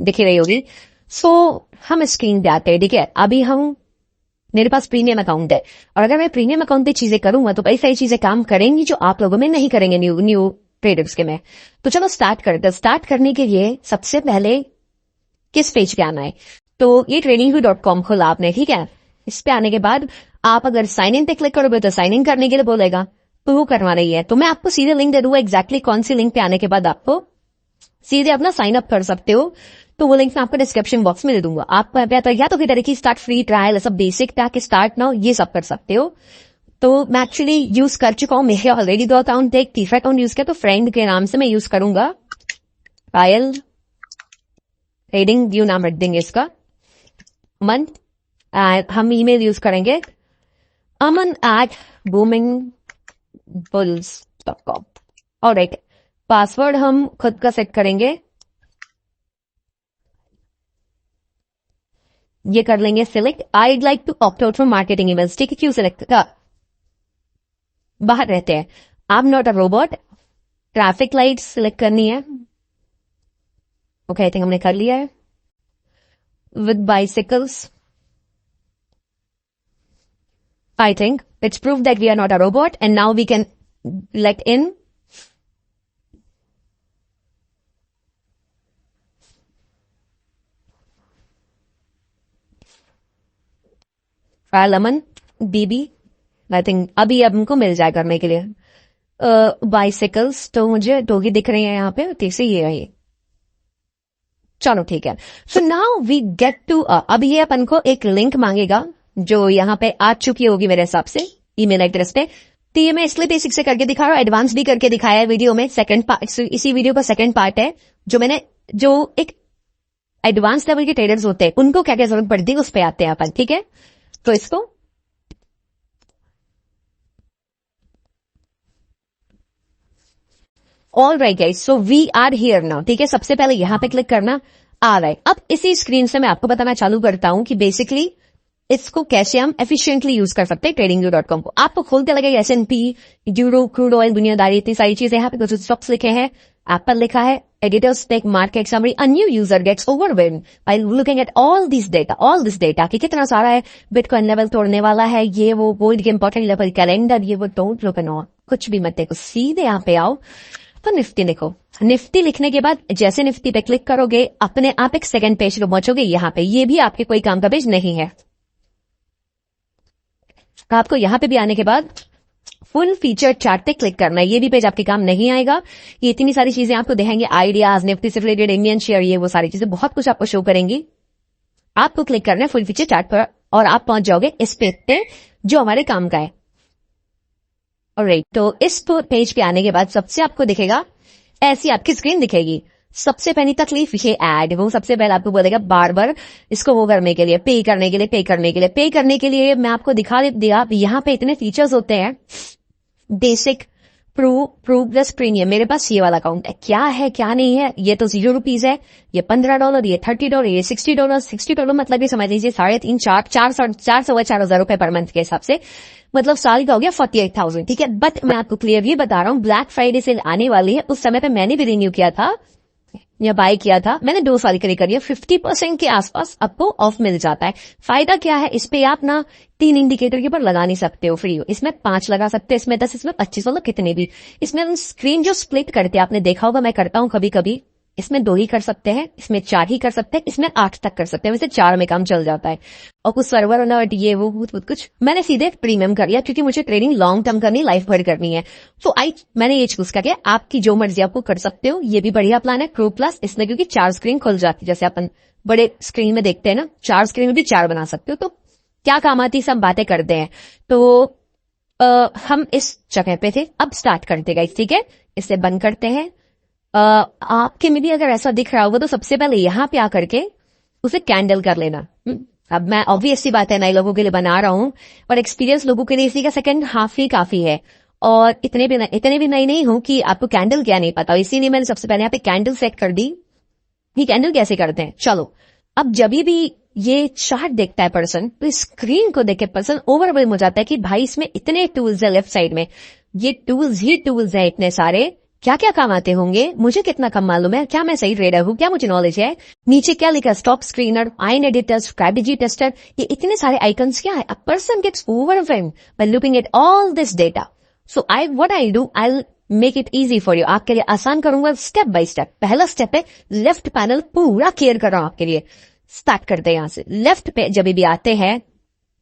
दिख रही होगी। सो हम स्क्रीन पे आते हैं, ठीक है। अभी हम मेरे पास प्रीमियम अकाउंट है, और अगर मैं प्रीमियम अकाउंट पे चीजें करूंगा तो कई सारी चीजें काम करेंगी जो आप लोगों में नहीं करेंगे न्यू ट्रेडर्स के में। तो चलो स्टार्ट करते हैं। स्टार्ट करने के लिए सबसे पहले किस पेज पे आना है, तो ये tradingview.com खोला आपने, ठीक है। इस पे आने के बाद आप अगर साइन इन पे क्लिक करोगे तो साइन इन करने के लिए बोलेगा, तो वो करवा रही है। तो मैं आपको सीधे लिंक दे दूंगा, एग्जैक्टली कौन सी लिंक पे आने के बाद आपको सीधे अपना साइन अप कर सकते हो। तो वो लिंक मैं आपको डिस्क्रिप्शन बॉक्स में दे दूंगा। आप या तो फिर की स्टार्ट फ्री ट्रायल, सब बेसिक पैक, स्टार्ट नाउ, ये सब कर सकते हो। तो मैं एक्चुअली यूज कर चुका हूँ, मेरे ऑलरेडी 2 अकाउंट थे, एक तीसरा अकाउंट यूज किया, तो फ्रेंड के नाम से मैं यूज करूंगा। ट्रायल ट्रेडिंग व्यू नाम रख देंगे इसका। मंथ हम ईमेल यूज करेंगे aman@boomingbuls.com। और एक पासवर्ड हम खुद का सेट करेंगे, ये कर लेंगे select. I'd like to opt out from marketing emails, ठीक है। क्यों सिलेक्ट का, बाहर रहते हैं। I'm not a robot, traffic light select करनी है। ओके, आई थिंक हमने कर लिया है। With bicycles, I think it's proof that we are not a robot, and now we can let in lemon BB। I think अभी अब हमको मिल जाए करने के लिए। बाइसिकल्स तो मुझे डोगी दिख रही है यहाँ पे, तीसरी ये है ये। चलो ठीक है। So now we get to अब ये अपन को एक लिंक मांगेगा जो यहाँ पे आ चुकी होगी मेरे हिसाब से ईमेल एड्रेस पे। तो ये मैं इसलिए बेसिक से करके दिखा रहा हूँ, एडवांस भी करके दिखाया है वीडियो में। सेकंड पार्ट, इसी वीडियो का सेकंड पार्ट है जो एक एडवांस लेवल के ट्रेडर्स होते हैं उनको क्या क्या जरूरत पड़ती है उस पर आते हैं अपन, ठीक है। तो इसको all right guys, so we are here now, ठीक है। सबसे पहले यहां पे क्लिक करना। आ रहा है अब इसी स्क्रीन से मैं आपको बताना चालू करता हूं कि बेसिकली इसको कैसे हम एफिशिएंटली यूज कर सकते हैं tradingview.com को। आपको खोलते लगेगा S&P, यूरो, क्रूड ऑयल, दुनियादारी, इतनी सारी चीजें। यहाँ पे कुछ स्टॉक्स लिखे हैं, एप्पल लिखा है, editors tech, market summary. A new user gets overwhelmed by looking at all this data कि कितना सारा है, बिटकॉइन लेवल तोड़ने वाला है, ये वो गोल्ड के इंपॉर्टेंट लेवल, कैलेंडर, ये वो। डोंट लुक एट ऑल, कुछ भी मत देखो, सीधे यहाँ पे आओ तो निफ्टी लिखो। निफ्टी लिखने के बाद जैसे निफ्टी पे क्लिक करोगे अपने आप एक सेकंड पेज पे पहुंचोगे। यहाँ पे ये भी आपके कोई काम का पेज नहीं है। आपको यहाँ पे भी आने के बाद फुल फीचर चार्ट पे क्लिक करना है। ये भी पेज आपके काम नहीं आएगा। ये इतनी सारी चीजें आपको दिखाएंगे, आइडियाज, निफ्टी से रिलेटेड, इंडियन शेयर, ये वो सारी चीजें, बहुत कुछ आपको शो करेंगी। आपको क्लिक करना है फुल फीचर चार्ट पर और आप पहुंच जाओगे इस पेज पे जो हमारे काम का है। ऑलराइट, तो इस पेज पे आने के बाद सबसे आपको दिखेगा, ऐसी आपकी स्क्रीन दिखेगी। सबसे पहली तकलीफ ये ऐड, वो सबसे पहले आपको बोलेगा बार बार इसको वो करने के लिए, पे करने के लिए मैं आपको दिखा दिया। यहाँ पे इतने फीचर्स होते हैं, बेसिक, प्रूव प्लस प्रीमियम। मेरे पास ये वाला अकाउंट है, क्या है क्या नहीं है, ये तो $0 है, ये $15, ये $30, ये $60 मतलब ये समझ लीजिए 4,500 रुपए पर मंथ के हिसाब से, मतलब साल का हो गया 48,000, ठीक है। बट मैं आपको क्लियरली बता रहा हूँ, ब्लैक फ्राइडे सेल आने वाली है, उस समय पे मैंने भी रिन्यू किया था या बाय किया था, मैंने 2 साल के लिए करी है। 50% के आसपास आपको ऑफ मिल जाता है। फायदा क्या है, इस पे आप ना 3 इंडिकेटर के ऊपर लगा नहीं सकते हो फ्री हो। इसमें 5 लगा सकते हैं, इसमें 10, इसमें 25, मतलब कितने भी। इसमें हम स्क्रीन जो स्प्लिट करते हैं, आपने देखा होगा, मैं करता हूँ कभी कभी। इसमें 2 ही कर सकते हैं, इसमें 4 ही कर सकते हैं, इसमें 8 तक कर सकते हैं। वैसे 4 में काम चल जाता है। और कुछ सर्वर होना, ये वो कुछ मैंने सीधे प्रीमियम कर लिया क्योंकि मुझे ट्रेडिंग लॉन्ग टर्म करनी, लाइफ भर करनी है। तो मैंने ये चूज करके, आपकी जो मर्जी आपको कर सकते हो। ये भी बढ़िया प्लान है क्रू प्लस, इसमें क्योंकि 4 स्क्रीन खुल जाती है, जैसे अपन बड़े स्क्रीन में देखते हैं ना, 4 स्क्रीन में भी 4 बना सकते हो। तो क्या काम आती, सब बातें करते हैं। तो हम इस जगह पे थे, अब स्टार्ट करते गाइस, ठीक है। इसे बंद करते हैं। आपके में भी अगर ऐसा दिख रहा होगा तो सबसे पहले यहाँ पे आकर के उसे कैंडल कर लेना। अब मैं ऑब्वियस सी बात है, नए लोगों के लिए बना रहा हूँ, और एक्सपीरियंस लोगों के लिए इसी का सेकंड हाफ ही काफी है। और इतने भी नई नहीं हूं कि आपको कैंडल क्या नहीं पता, इसीलिए मैंने सबसे पहले यहाँ पे कैंडल सेट कर दी। ये कैंडल कैसे करते हैं, चलो। अब जब भी ये चार्ट देखता है पर्सन, तो स्क्रीन को देख के पर्सन ओवरवेल्म हो जाता है कि भाई इसमें इतने टूल्स है लेफ्ट साइड में। ये टूल्स ही टूल्स है इतने सारे क्या क्या काम आते होंगे, मुझे कितना कम मालूम है, क्या मैं सही ट्रेडर हूँ, क्या मुझे नॉलेज है, नीचे क्या लिखा, स्टॉक स्क्रीनर, आइन एडिटर, स्ट्रेटेजी टेस्टर, ये इतने सारे आइकन्स क्या है. A person gets overwhelmed by looking at all this data. So what I do, I make it easy for you. आपके लिए आसान करूंगा स्टेप बाय स्टेप. पहला स्टेप है लेफ्ट पैनल पूरा क्लियर कर रहा हूं आपके लिए. स्टार्ट करते हैं यहां से. लेफ्ट पे जब भी आते हैं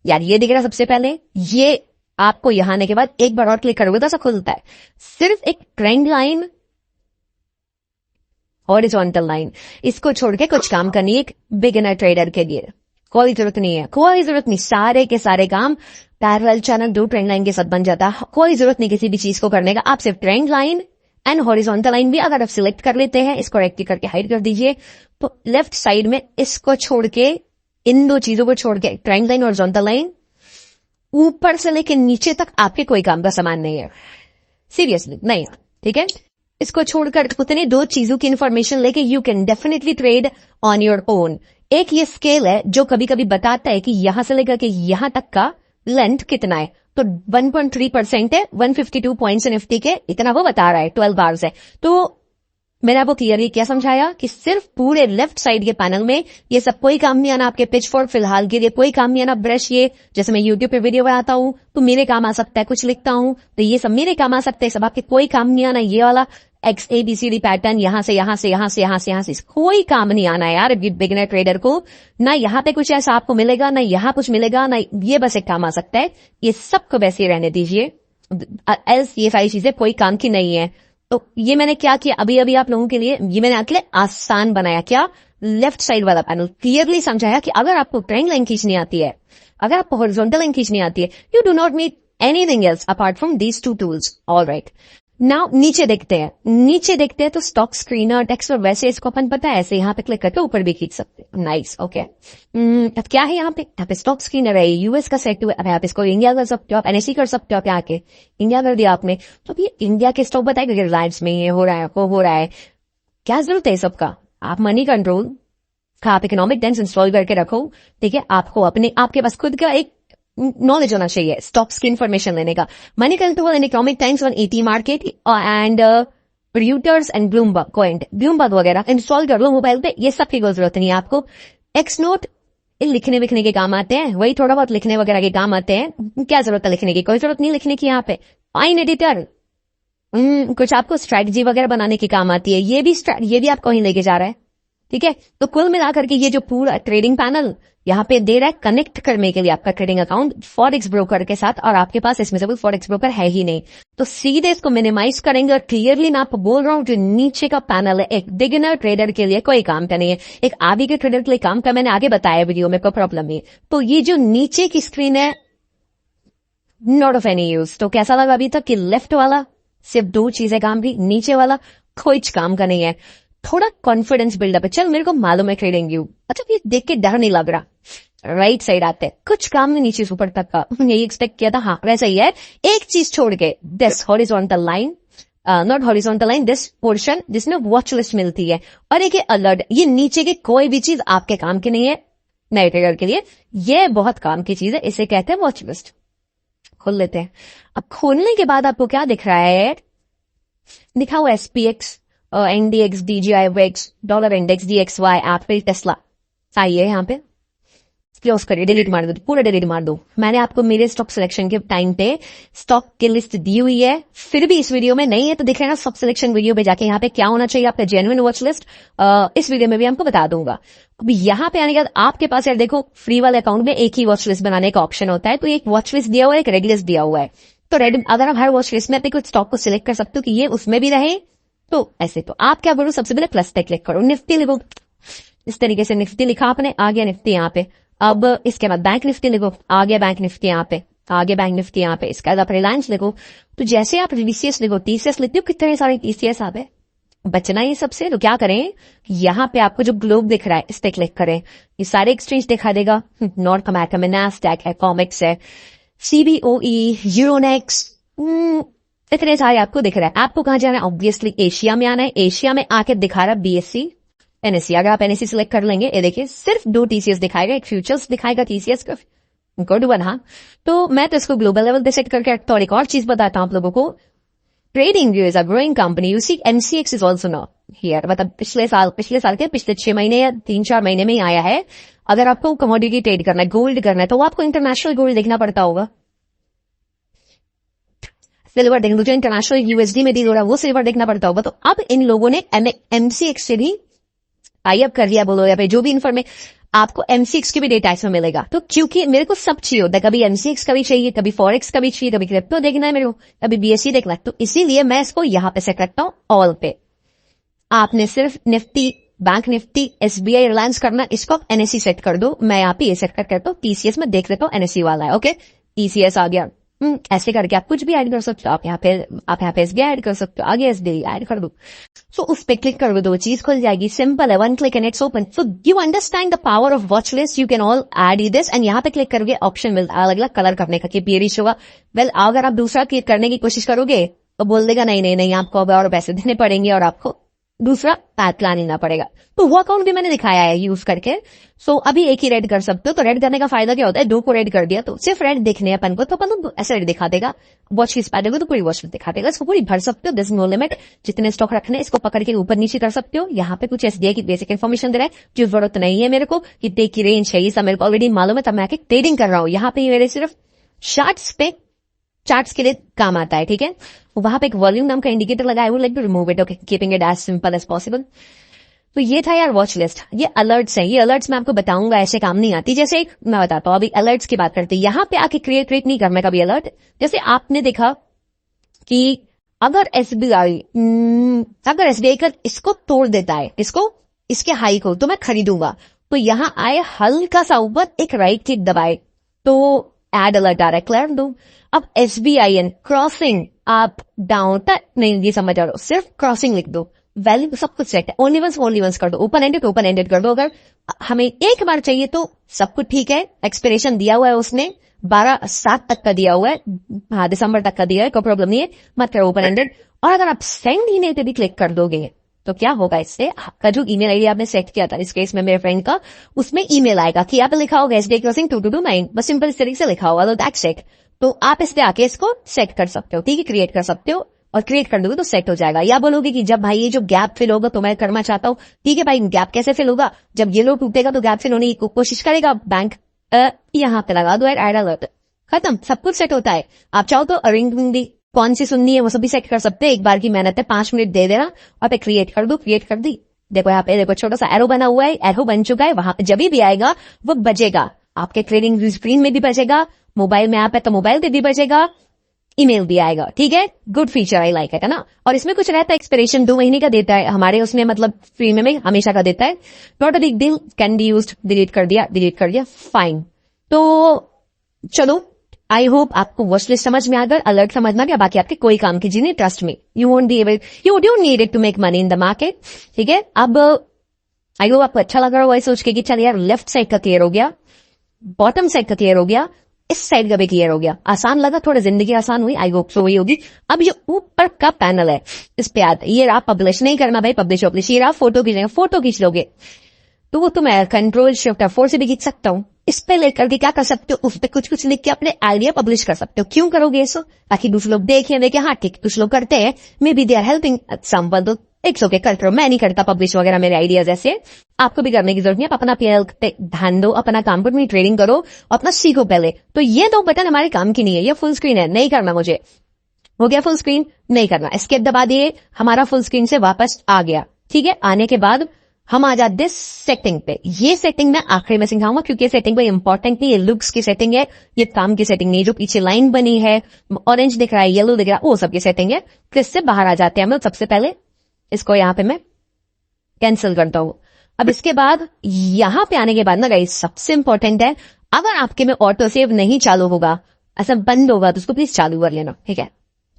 यार, ये दिख रहा सबसे पहले, ये आपको यहां आने के बाद एक बार और क्लिक करोगे तो ऐसा खुलता है. सिर्फ एक ट्रेंड लाइन, हॉरिजॉन्टल लाइन, इसको छोड़ के कुछ काम करनी है एक बिगिनर ट्रेडर के लिए. कोई जरूरत नहीं है, कोई जरूरत नहीं. सारे के सारे काम पैरेलल चैनल 2 ट्रेंड लाइन के साथ बन जाता है. कोई जरूरत नहीं किसी भी चीज को करने का. आप सिर्फ trend line and horizontal line भी अगर आप सिलेक्ट कर लेते हैं, इसको रेक्ट करके हाइड कर दीजिए, तो लेफ्ट साइड में इसको छोड़ के, इन दो चीजों को छोड़ के, ट्रेंड लाइन और हॉरिजॉन्टल लाइन, ऊपर से लेके नीचे तक आपके कोई काम का सामान नहीं है. सीरियसली नहीं. ठीक है, इसको छोड़कर उतने दो चीजों की इंफॉर्मेशन लेके you can definitely trade on your own. एक ये स्केल है जो कभी कभी बताता है कि यहां से लेकर के यहां तक का लेंथ कितना है. तो 1.3% है, 152 पॉइंट्स निफ्टी के, इतना वो बता रहा है, 12 बार्स है. तो मैंने आपको क्लियरली क्या समझाया कि सिर्फ पूरे लेफ्ट साइड के पैनल में ये सब कोई काम नहीं आना. आपके पिचफोर्क फिलहाल के लिए कोई काम नहीं आना. ब्रश, ये जैसे मैं यूट्यूब पे वीडियो बनाता हूं तो मेरे काम आ सकता है, कुछ लिखता हूं तो ये सब मेरे काम आ सकते हैं, सब आपके कोई काम नहीं आना. ये वाला XABCD पैटर्न यहां से यहां से यहां से यहां से यहां से कोई काम नहीं आना यार बिगिनर ट्रेडर को. ना यहाँ पे कुछ ऐसा आपको मिलेगा, ना यहाँ कुछ मिलेगा, ना ये बस एक काम आ सकता है. ये सबको वैसे ही रहने दीजिए, एल्स ये सारी चीजें कोई काम की नहीं है. तो ये मैंने क्या किया अभी अभी आप लोगों के लिए, ये मैंने आपके लिए आसान बनाया. क्या? लेफ्ट साइड वाला पैनल क्लियरली समझाया कि अगर आपको ट्रेंड लाइन खींचनी आती है, अगर आपको हॉरिजॉन्टल लाइन खींचनी आती है, you do not need anything else apart from these 2 tools. Alright, now नीचे देखते हैं. नीचे देखते हैं तो स्टॉक स्क्रीनर, टेक्स्ट, वैसे इसको अपन पता है, ऐसे यहाँ पे क्लिक करके ऊपर भी खींच सकते हैं. Nice, okay. अब क्या है यहाँ पे स्टॉक स्क्रीनर है, यूएस का सेट हुआ. अब आप इसको इंडिया कर सकते हो, आप एनएससी कर सकते हो. आप यहाँ के इंडिया कर दिया आपने, तो ये इंडिया के स्टॉक बताएगा कि रिलायंस में ये हो रहा है, वो हो रहा है. क्या जरूरत है सबका? आप मनी कंट्रोल का आप इकोनॉमिक टेंस इंस्टॉल करके रखो. ठीक है, आपको अपने आपके पास खुद का एक नॉलेज होना चाहिए स्टॉक्स की इंफॉर्मेशन लेने का. Money control and economic times on 80 market and Reuters and Bloomberg वगैरह इंस्टॉल कर लो मोबाइल पे. ये सब की कोई जरूरत नहीं है आपको. एक्स नोट लिखने विखने के काम आते हैं, वही थोड़ा बहुत लिखने वगैरह के काम आते हैं. क्या जरूरत है लिखने की? कोई जरूरत नहीं लिखने की यहाँ पे. आइन एडिटर कुछ आपको स्ट्रैटेजी वगैरह बनाने की काम आती है, ये भी आपको वहीं लेके जा रहा है. ठीक है, तो कुल मिलाकर के ये जो पूरा ट्रेडिंग पैनल यहाँ पे दे रहा है कनेक्ट करने के लिए आपका ट्रेडिंग अकाउंट फॉरेक्स ब्रोकर के साथ, और आपके पास इसमें से कोई फॉरेक्स ब्रोकर है ही नहीं. तो सीधे इसको मिनिमाइज करेंगे और क्लियरली मैं आपको बोल रहा हूँ जो नीचे का पैनल है एक बिगिनर ट्रेडर के लिए कोई काम का नहीं है, एक आगे के ट्रेडर के लिए काम का. मैंने आगे बताया वीडियो में, कोई प्रॉब्लम नहीं. तो ये जो नीचे की स्क्रीन है नॉट ऑफ एनी यूज. तो कैसा लगा अभी तक कि लेफ्ट वाला सिर्फ 2 चीजें काम की, नीचे वाला कोई काम का नहीं है. थोड़ा कॉन्फिडेंस बिल्डअप है, चल मेरे को मालूम है ट्रेडिंग व्यू, अच्छा ये देख के डर नहीं लग रहा. राइट साइड आते हैं, कुछ काम नहीं नीचे से ऊपर तक का, यही एक्सपेक्ट किया था. हाँ वैसा ही है. एक चीज छोड़ के, this horizontal line, not horizontal line, this portion जिसमें वॉच लिस्ट मिलती है, और एक अलर्ट. ये नीचे की कोई भी चीज आपके काम की नहीं है नए ट्रेडर के लिए, ये बहुत काम की चीज है, इसे कहते हैं वॉच लिस्ट. खोल लेते हैं. अब खोलने के बाद आपको क्या दिख रहा है? दिखा हुआ SPX, NDX, DJI, WEX, dollar index, DXY, Apple, Tesla. आइए यहाँ पे क्लोज करिए, डिलीट मार दो, पूरा डिलीट मार दो. मैंने आपको मेरे स्टॉक सिलेक्शन के टाइम पे स्टॉक की लिस्ट दी हुई है, फिर भी इस वीडियो में नहीं है तो दिख रहा है स्टॉक सिलेक्शन वीडियो पे जाके यहाँ पे क्या होना चाहिए आपका जेन्युइन वॉच लिस्ट, इस वीडियो में भी हमको बता दूंगा. अब यहाँ पे आने के बाद आपके पास यार देखो फ्री वाले अकाउंट में एक ही वॉच लिस्ट बनाने का ऑप्शन होता है. तो एक वॉच लिस्ट दिया हुआ है, एक रेड लिस्ट दिया हुआ है. तो रेड, अगर आप हर वॉच लिस्ट में अपने कुछ स्टॉक को सिलेक्ट कर सकते हो कि ये उसमें भी रहे, तो ऐसे तो आप क्या करो, सबसे पहले प्लस पे क्लिक करो, निफ्टी लिखो. इस तरीके से निफ्टी लिखा आपने, आ गया निफ्टी यहाँ पे. अब इसके बाद बैंक निफ्टी लिखो, आ गया बैंक निफ्टी यहाँ पे, आ गया बैंक निफ्टी यहाँ पे. इसके बाद आप रिलायंस लिखो. तो जैसे आप TCS लिखो, TCS लिखते हो, कितने सारे TCS आप है, बचना ये सबसे. तो क्या करें, यहाँ पे आपको जो ग्लोब दिख रहा है इस पे क्लिक करें, ये सारे एक्सचेंज दिखा देगा. नॉर्थ अमेरिका में NASDAQ है, कॉमिक्स है, CBOE, यूरोनेक्स, इतने सारे आपको दिख रहा है. आपको कहां जाना है? ऑब्वियसली एशिया में आना है. एशिया में आके दिखा रहा है BSE, NSE. अगर आप NSE सिलेक्ट कर लेंगे, ये देखिए सिर्फ 2 TCS दिखाएगा, एक फ्यूचर्स दिखाएगा TCS का, गुड वन. हाँ, तो मैं तो इसको ग्लोबल लेवल पे सेट करके रखता हूँ. और एक और चीज बताता हूँ आप लोगों को, trading view is a growing company. You see MCX is also now here. मतलब पिछले साल पिछले 6 महीने या 3-4 महीने में ही आया है. अगर आपको कमोडिटी ट्रेड करना है, गोल्ड करना है, तो आपको इंटरनेशनल गोल्ड देखना पड़ता होगा. सिल्वर देखना, जो इंटरनेशनल यूएसडी में डील हो रहा है वो सिल्वर देखना पड़ता होगा. तो अब इन लोगों ने MCX से भी टाई अप कर दिया, बोलो या फिर जो भी इन्फॉर्मेशन आपको MCX के भी डेटा इसमें मिलेगा. तो क्योंकि मेरे को सब चाहिए होता है, कभी MCX का भी चाहिए, कभी फॉरेक्स का भी चाहिए, कभी क्रिप्टो देखना है मेरे को, कभी BSE देखना है, तो इसीलिए मैं इसको यहाँ पे सेट रखता हूँ ऑल पे. आपने सिर्फ Nifty, bank Nifty, SBI, Reliance करना, इसको आप NSE सेट कर दो. मैं यहाँ पे ये सेट करता हूँ. TCS में देख लेता हूँ NSE वाला है. ओके, TCS आ गया. ऐसे करके आप कुछ भी ऐड कर सकते हो. आप यहाँ पे SBI ऐड कर सकते हो, आगे SBI ऐड कर दो. सो उस पे क्लिक कर दो, चीज खुल जाएगी. सिंपल है, 1 click and it's open. So you understand the power of watch list. You can all add this and यहाँ पे क्लिक करके ऑप्शन मिलता है अलग अलग कलर करने का कि पेरिश होगा. वेल, अगर आप दूसरा क्लिक करने की कोशिश करोगे तो बोल देगा नहीं आपको अब और पैसे देने पड़ेंगे और आपको दूसरा पैथ लाना पड़ेगा. तो वो अकाउंट भी मैंने दिखाया है यूज करके. सो अभी एक ही रेड कर सकते हो. तो रेड करने का फायदा क्या होता है, 2 को रेड कर दिया तो सिर्फ रेड दिखने अपन को, तो अपन ऐसे रेड दिखा देगा. वॉच लिस्ट पाएगा तो पूरी वॉच लिस्ट दिखा देगा. इसको पूरी भर सकते हो. This no limit. जितने स्टॉक रखने इसको पकड़ के ऊपर नीचे कर सकते हो. यहाँ पे कुछ SDI की बेसिक इन्फॉर्मेशन दे रहा है जो जरूरत नहीं है मेरे को. कितने की रेंज है ये सब मेरे को ऑलरेडी मालूम है, तब मैं ट्रेडिंग कर रहा हूँ. यहाँ पे मेरे सिर्फ चार्ट्स के लिए काम आता है. ठीक है, वहां पे एक वॉल्यूम नाम का इंडिकेटर लगा है, वो like to remove it. Okay, keeping it as simple as possible. तो ये था यार वॉच लिस्ट. ये अलर्ट्स है. ये अलर्ट्स मैं आपको बताऊंगा, ऐसे काम नहीं आती. जैसे मैं बताता हूँ, अभी अलर्ट्स की बात करते हैं. यहाँ पे आके क्रिएट नहीं करना कभी अलर्ट. जैसे आपने देखा कि अगर SBI का इसको तोड़ देता है, इसके हाई को, तो मैं खरीदूंगा. तो यहाँ आए हल्का सा ऊपर एक राइट क्लिक दबाए तो एड अलर्ट आ रहा है, क्लियर दो. अब SBIN क्रॉसिंग अप डाउन तक नहीं, ये समझ आ रहा हो, सिर्फ क्रॉसिंग लिख दो. वैल्यू सब कुछ सेट है. ओनली वंस कर दो. ओपन एंडेड कर दो. अगर हमें एक बार चाहिए तो सब कुछ ठीक है. एक्सपिरेशन दिया हुआ है उसने 12/7 तक का दिया हुआ है. हाँ, दिसंबर तक का दिया है, कोई प्रॉब्लम नहीं है. मत करो ओपन एंडेड. और अगर आप सेंड ईमेल पे भी क्लिक कर दोगे तो क्या होगा, इससे आपका जो ईमेल आईडी आपने सेट किया था, इस केस में मेरे फ्रेंड का, उसमें ईमेल आएगा कि यहाँ पे लिखा होगा SBI क्रॉसिंग 222 बस सिंपल इस तरीके से लिखा होगा. That's it. तो आप इस पे आके इसको सेट कर सकते हो. ठीक है, क्रिएट कर सकते हो और क्रिएट कर दोगे तो सेट हो जाएगा. या बोलोगे कि जब भाई ये जो गैप फिल होगा तो मैं करना चाहता हूँ. ठीक है भाई, गैप कैसे फिल होगा, जब ये लोग टूटेगा तो गैप फिल होने की कोशिश करेगा बैंक. यहाँ पे लगा दो एड अलर्ट, खत्म, सब कुछ सेट होता है. आप चाहो तो रिंग भी कौन सी सुननी है वो सब भी सेट कर सकते हैं. एक बार की मेहनत है, 5 मिनट दे देना और पे क्रिएट कर दो. क्रिएट कर दी. देखो यहाँ पे देखो छोटा सा एरो बना हुआ है, एरो बन चुका है. वहां पे जब भी आएगा वो बजेगा. आपके ट्रेडिंग स्क्रीन में भी बजेगा, मोबाइल में ऐप है तो मोबाइल पे भी बजेगा, ईमेल भी आएगा. ठीक है, good feature, I like it, है ना. और इसमें कुछ रहता है, एक्सपिरेशन 2 महीने का देता है हमारे उसमें, मतलब फ्री में हमेशा का देता है. Not a big deal, can be used. Delete कर दिया, फाइन. तो चलो, आई होप आपको वॉच लिस्ट समझ में आ गया, अलर्ट समझ में आ गया. बाकी आपके कोई काम कीजिए नहीं, trust me, you won't be able, you don't need it to make money in the market. ठीक है, अब आई होप आपको अच्छा लग रहा होगा सोच के कि चल यार लेफ्ट साइड का क्लियर हो गया, बॉटम साइड का क्लियर हो गया, इस साइड का भी क्लियर हो गया. आसान लगा, थोड़ा जिंदगी आसान हुई. आई होप सो वही होगी. अब ये ऊपर का पैनल है, इस पे आता है. ये आप पब्लिश नहीं करना भाई, पब्लिश. ये आप फोटो खींच लोगे तो वो तो मैं कंट्रोल शिफ्ट F4 से भी खींच सकता हूँ. इस पे लेकर के क्या कर सकते हो, उस पे कुछ लिख के अपने आइडिया पब्लिश कर सकते हो. क्यों करोगे ऐसा, ताकि दूसरे लोग देखे हाँ ठीक कुछ लोग करते हैं, maybe they are helping some. तो इट्स ओके, करते रहो. मैं नहीं करता पब्लिश वगैरह मेरे आइडियाज ऐसे. आपको भी करने की जरूरत नहीं है. अपना पे ध्यान दो, अपना काम पर ट्रेडिंग करो, अपना सीखो पहले. तो ये 2 बटन हमारे काम की नहीं है. ये फुल स्क्रीन है, नहीं करना मुझे. हो गया फुल स्क्रीन, नहीं करना. एस्केप दबा दिए, हमारा फुल स्क्रीन से वापस आ गया. ठीक है, आने के बाद हम आ जाते सेटिंग पे. ये सेटिंग मैं आखिरी में सिखाऊंगा क्योंकि ये सेटिंग कोई इंपॉर्टेंट नहीं है. लुक्स की सेटिंग है, ये काम की सेटिंग नहीं. जो पीछे लाइन बनी है, ऑरेंज दिख रहा है, येलो दिख रहा है, वो सब की सेटिंग है. तो इससे बाहर आ जाते हैं हम. सबसे पहले इसको यहाँ पे मैं कैंसिल करता हूँ. अब इसके बाद यहाँ पे आने के बाद ना गाइस, सबसे इंपॉर्टेंट है, अगर आपके में ऑटो सेव नहीं चालू होगा, ऐसा बंद होगा, तो उसको प्लीज चालू कर लेना. ठीक है,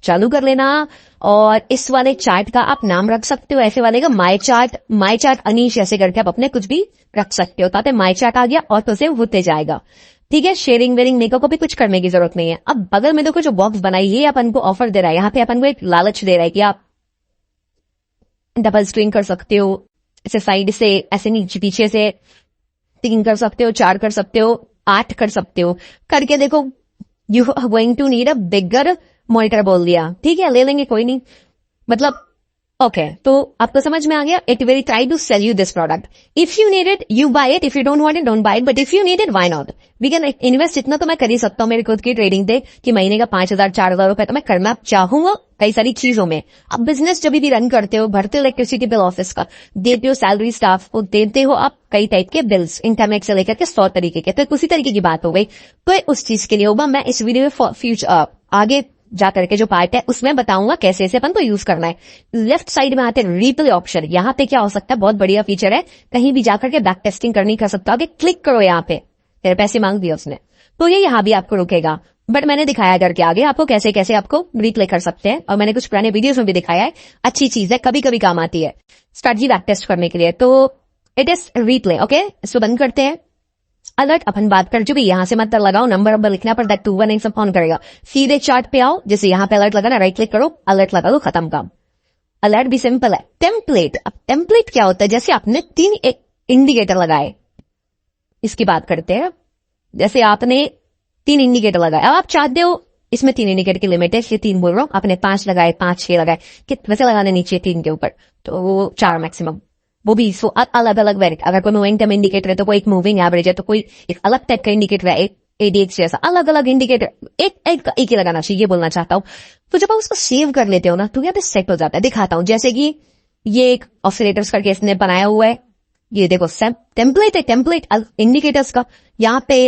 चालू कर लेना. और इस वाले चार्ट का आप नाम रख सकते हो, ऐसे वाले का माई चार्ट अनीश, ऐसे करके आप अपने कुछ भी रख सकते हो. ताकि माई चार्ट आ गया, ऑटो सेव होते जाएगा. ठीक है, शेयरिंग वेरिंग मेको को भी कुछ करने की जरूरत नहीं है. अब बगल में देखो जो बॉक्स बनाई, ये अपन को ऑफर दे रहा है. यहाँ पे अपन को एक लालच दे रहा है कि आप डबल स्क्रीन कर सकते हो, ऐसे साइड से, ऐसे नीचे पीछे से 3 कर सकते हो, 4 कर सकते हो, 8 कर सकते हो. करके देखो, you are going to need a bigger monitor बोल दिया, ठीक है ले लेंगे कोई नहीं, मतलब ओके तो आपको समझ में आ गया. It will try to sell you this product. If you need it you buy it, if you don't want it don't buy it, but if you need it why not. We can invest. इतना तो मैं कर ही सकता हूँ मेरे खुद की trading पे कि महीने का 5,000 4,000 रुपए तो मैं करना चाहूंगा कई सारी चीजों में. अब बिजनेस जब भी रन करते हो, भरते हो इलेक्ट्रिसिटी बिल ऑफिस का, देते हो सैलरी स्टाफ को, देते हो आप कई टाइप के बिल्स, इंटरनेट से लेकर के 100 तरीके के, तो उसी तरीके की बात हो गई. तो उस चीज के लिए होगा मैं इस वीडियो में फ्यूचर आगे जाकर के जो पार्ट है उसमें बताऊंगा कैसे ऐसे अपन को यूज करना है. लेफ्ट साइड में आते हैं रिप्ले ऑप्शन. यहाँ पे क्या हो सकता है, बहुत बढ़िया फीचर है, कहीं भी जाकर के बैक टेस्टिंग करनी कर सकते हो. आगे क्लिक करो, यहाँ पे तेरे पैसे मांग दिए उसने, तो ये यहाँ भी आपको रुकेगा. बट मैंने दिखाया करके आगे आपको कैसे कैसे आपको रिप्ले कर सकते हैं, और मैंने कुछ पुराने वीडियोस में भी दिखाया है. अच्छी चीज है, कभी कभी काम आती है स्ट्रेटजी बैक टेस्ट करने के लिए. तो इट इज रिप्ले. ओके इसको बंद करते हैं. अलर्ट अपन बात कर चुके, यहां से मत लगाओ, नंबर नंबर लिखना पर दैट 2 1 सब ऑन करेगा. सीधे चार्ट पे आओ, जैसे यहाँ पे अलर्ट लगा ना, राइट क्लिक करो, अलर्ट लगा दो, खत्म काम. अलर्ट भी सिंपल है. टेम्पलेट. अब टेम्पलेट क्या होता है, जैसे आपने 3 इंडिकेटर लगाए, इसकी बात करते हैं. जैसे आपने 3 इंडिकेटर लगाए, अब आप चाहते हो इसमें 3 इंडिकेटर की लिमिट है इसलिए 3 बोल रहा हूं. आपने 5 लगाए, 5 6 लगाए, वैसे लगाने नीचे 3 के ऊपर, तो 4 मैक्सिमम. वो भी सो अलग अलग वेरिएट. अगर कोई मोमेंटम इंडिकेटर है तो कोई एक मूविंग एवरेज है, तो कोई एक अलग टाइप का इंडिकेटर है, एक ADX जैसा. अलग अलग इंडिकेटर एक ही लगाना चाहिए, ये बोलना चाहता हूं. तो जब आप उसको सेव कर लेते हो ना, तो यहाँ पे सेट हो जाता है. दिखाता हूं, जैसे कि ये एक ऑसिलेटर्स करके इसने बनाया हुआ है. ये देखो टेम्पलेट है, टेम्पलेट इंडिकेटर्स का. यहाँ पे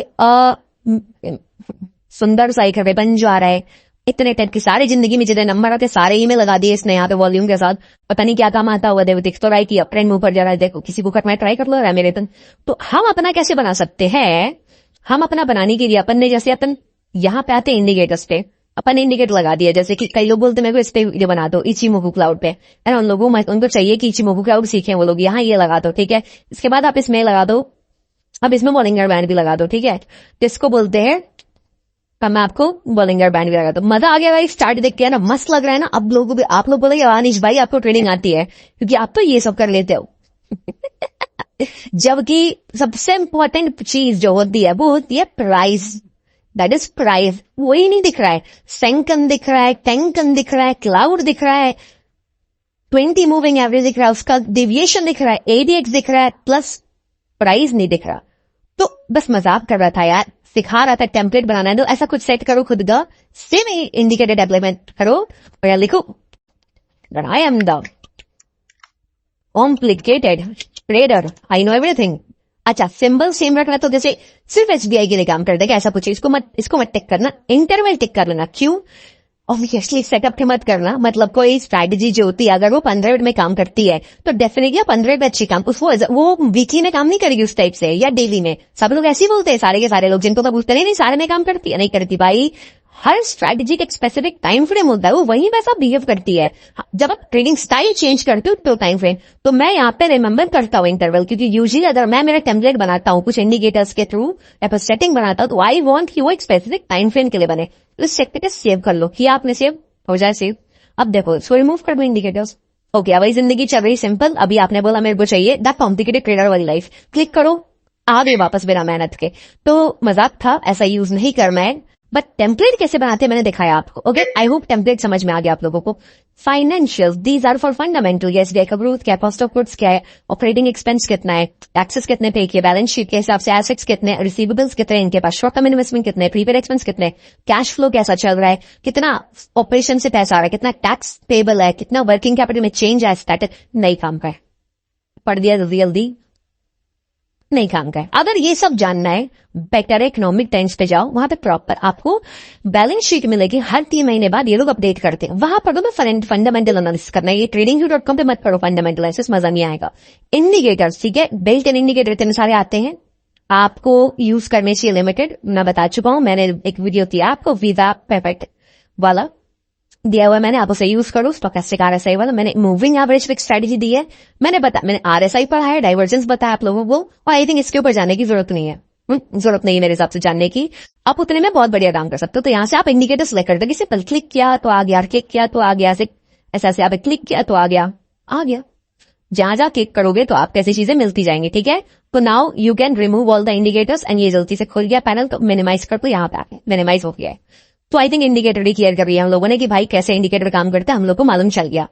सुंदर सा एक रिबन जो आ रहा है, इतने टाइप की सारी जिंदगी में जितने नंबर आते सारे ही में लगा दिए इसने यहाँ पे वॉल्यूम के साथ. पता नहीं क्या काम आता हुआ. देखो दिख तो रहा है कि ट्रेंड मुंह पर जा रहा है. देखो किसी को मैं ट्राई कर लो रहा है मेरे तन. तो हम अपना कैसे बना सकते हैं, हम अपना बनाने के लिए अपन ने जैसे अपन यहाँ पे आते हैं इंडिकेटर्स पे, अपन इंडिकेटर लगा दिया. जैसे कि कई लोग बोलते हैं मेरे को इस पे वीडियो बना दो इचिमोकू क्लाउड पे, है उन लोगों उनको चाहिए कि इचिमोकू क्लाउड सीखें वो लोग. यहाँ ये लगा दो, ठीक है. इसके बाद आप इसमें लगा दो, अब इसमें बॉलिंगर बैंड भी लगा दो, ठीक है. जिसको बोलते हैं, मैं आपको बॉलिंगर बैंड भी लगा दो. मजा आ गया भाई, स्टार्ट देख के ना मस्त लग रहा है ना. अब लोगों भी आप लोग बोलेंगे अनिश भाई आपको ट्रेडिंग आती है, क्योंकि आप तो ये सब कर लेते हो. जबकि सबसे इंपॉर्टेंट चीज जो होती है वो होती है प्राइस. That is price. वही नहीं दिख रहा है. सेंकन दिख रहा है, टेंकन दिख रहा है, क्लाउड दिख रहा है, 20 मूविंग एवरेज दिख रहा है, उसका डेविएशन दिख रहा है, ADX दिख रहा है, प्लस प्राइस नहीं दिख रहा. तो बस मजाक कर रहा था यार, सिखा रहा था टेम्पलेट बनाना है. तो ऐसा कुछ सेट करो खुद का, सेम इंडिकेटर डेवलपमेंट करो और यार लिखो I am the complicated trader, I know everything. अच्छा सिंबल सेम रखना, तो जैसे सिर्फ SBI के लिए काम कर देगा ऐसा कुछ. इसको मत टिक करना, इंटरवल टिक कर लेना. क्यों? ऑब्वियसली सेटअप के मत करना. मतलब कोई स्ट्रैटेजी जो होती है अगर वो 15 मिनट में काम करती है तो डेफिनेटली 15 मिनट में अच्छी काम, वो वीकली में काम नहीं करेगी उस टाइप से, या डेली में. सब लोग ऐसे ही बोलते हैं, सारे के सारे लोग, जिनको तो पूछते नहीं सारे में काम करती है, नहीं करती भाई. हर स्ट्रैटेजी का एक स्पेसिफिक टाइम फ्रेम होता है, वो वही वैसा बिहेव करती है. जब आप ट्रेडिंग स्टाइल चेंज करते हो तो टाइम फ्रेम, तो मैं यहाँ पे रिमेंबर करता हूँ इंटरवल, क्योंकि यूजुअली अगर मैं मेरा टेम्पलेट बनाता हूँ कुछ इंडिकेटर्स के थ्रू या फिर सेटिंग बनाता हूँ, तो आई वॉन्ट कि वो एक स्पेसिफिक टाइम फ्रेम के लिए बने. तो सेट सेव कर लो, किया आपने सेव, हो जाए सेव. अब देखो इसको रिमूव कर दो इंडिकेटर्स. ओके अब जिंदगी चल रही सिंपल. अभी आपने बोला मेरे को चाहिए द कॉम्प्लिकेटेड ट्रेडर वाली लाइफ, क्लिक करो, आ गए वापस बिना मेहनत के. तो मजाक था, ऐसा यूज नहीं करना है. बट टेम्पलेट कैसे बनाते हैं मैंने दिखाया आपको. ओके आई होप टेम्पलेट समझ में आ गया आप लोगों को. Financial, these are for fundamental. SBI का ग्रोथ क्या है, कॉस्ट ऑफ गुड्स क्या है, ऑपरेटिंग एक्सपेंस कितना है, टैक्सेस कितने पे किए, बैलेंस शीट के हिसाब से एसेट्स कितने, रिसीवेबल्स कितने, इनके पास शॉर्ट टर्म इन्वेस्टमेंट कितने, प्रीपेड एक्सपेंस कितने, कैश फ्लो कैसा चल रहा है, कितना ऑपरेशन से पैसा आ रहा है, कितना टैक्स पेबल है, कितना वर्किंग कैपिटल में चेंज है, स्टैटस नहीं काम का है. पढ़ दिया जल्दी जल्दी, नहीं काम का है. अगर ये सब जानना है बेटर इकोनॉमिक टाइम्स पे जाओ, वहां पे प्रॉपर आपको बैलेंस शीट मिलेगी. हर 3 महीने बाद ये लोग अपडेट करते हैं, वहां पढ़ो. मैं फंडामेंटल एनालिसिस करना है, ये trading.com पे मत पढ़ो फंडामेंटल एनालिसिस, मजा नहीं आएगा. इंडिकेटर्स, ठीक है, बिल्ट इन इंडिकेटर इतने सारे आते हैं, आपको यूज करने चाहिए लिमिटेड. मैं बता चुका हूं, मैंने एक वीडियो दिया आपको वीजा परफेक्ट वाला दिया हुआ है, मैंने आप उसे यूज करो. स्टोकेस्टिक RSI वाला मैंने मूविंग एवरेज फिक्स स्ट्रेटेजी दी है, मैंने RSI पढ़ा है, डाइवर्जेंस बताया आप लोगों को. और आई थिंक इसके ऊपर जाने की जरूरत नहीं है, जरूरत नहीं है मेरे हिसाब से जानने की. आप उतने में बहुत बढ़िया काम कर सकते हो. तो यहाँ से आप इंडिकेटर सेलेक्ट कर दो, सिंपल क्लिक किया तो आ गया, क्लिक किया तो आ गया, ऐसा ऐसे आप क्लिक किया तो आ गया. जहां जहां क्लिक करोगे तो आपको ऐसी चीजें मिलती जाएंगी, ठीक है. तो now you can remove all the indicators and ये जल्दी से खुल गया पैनल. तो मिनिमाइज कर दो, यहाँ पे आके मिनिमाइज हो गया है. तो आई थिंक इंडिकेटर भी क्लियर कर रही है हम लोगों ने कि भाई कैसे इंडिकेटर काम करता है, हम लोग को मालूम चल गया।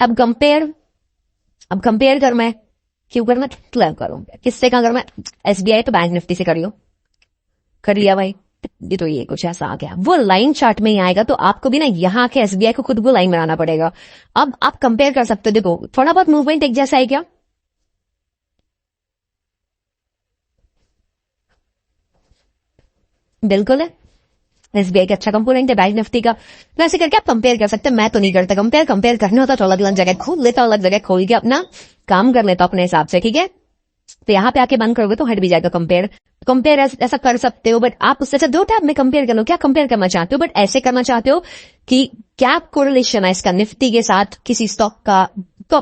अब कंपेयर कर मैं क्यों करना, क्लब करूं किससे का, मैं एसबीआई तो बैंक निफ्टी से करियो, कर लिया भाई। ये तो ये कुछ ऐसा आ गया, वो लाइन चार्ट में ही आएगा, तो आपको भी ना यहाँ के एसबीआई को खुद वो लाइन बनाना पड़ेगा। अब आप कंपेयर कर सकते हो, देखो थोड़ा बहुत मूवमेंट एक जैसा है क्या, बिल्कुल है। एसबीआई का अच्छा कंपोनेंट है बैंक निफ्टी का, तो ऐसे करके आप कंपेयर कर सकते हैं। मैं तो नहीं करता कंपेयर करना होता तो अलग अलग जगह खोल लेता, अलग जगह खोल के अपना काम कर लेता अपने हिसाब से, ठीक है। तो यहाँ पे आके बंद करोगे तो हट भी जाएगा कंपेयर ऐसा कर सकते हो, बट आप उससे अच्छा 2 टैब में कंपेयर कर लो। क्या कंपेयर करना चाहते हो, बट ऐसे करना चाहते हो कि क्या कोरिलेशन है इसका निफ्टी के साथ किसी स्टॉक का, तो